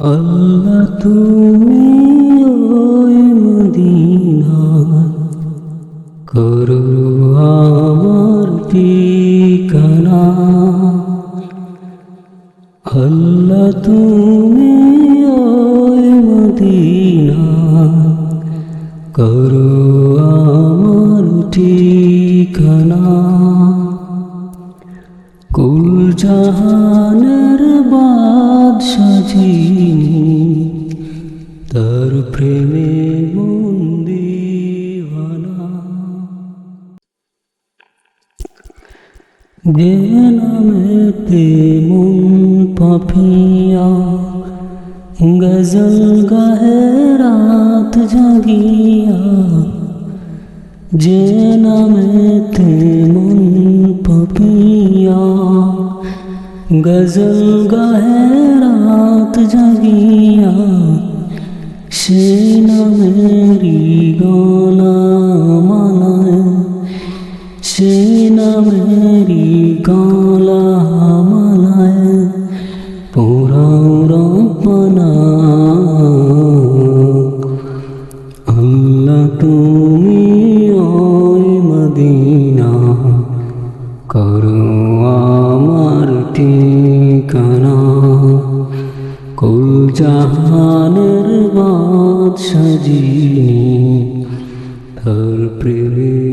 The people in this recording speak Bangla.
আল্লাহ তুমি ওই মদিনা করো আমার ঠিকানা। আল্লাহ তুমি ওই মদিনা করো আমার ঠিকানা। কুল জাহানের বাদশা যিনি তার প্রেমে মন দিওয়ানা। যে নামেতে মন পাপিয়া গজল গাহে রাত জাগিয়া। যে নামেতে মন পাপিয়া গজল গাহে রাত জাগিয়া। সে নামেরি গানা মানায়, সে নামেরি গালা মানায় পুরাও রব্বানা। আল্লাহ তুমি ওই মদিনা করো আমার ঠিকানা। কুল জাহানের বাদশা যিনি তার প্রেমে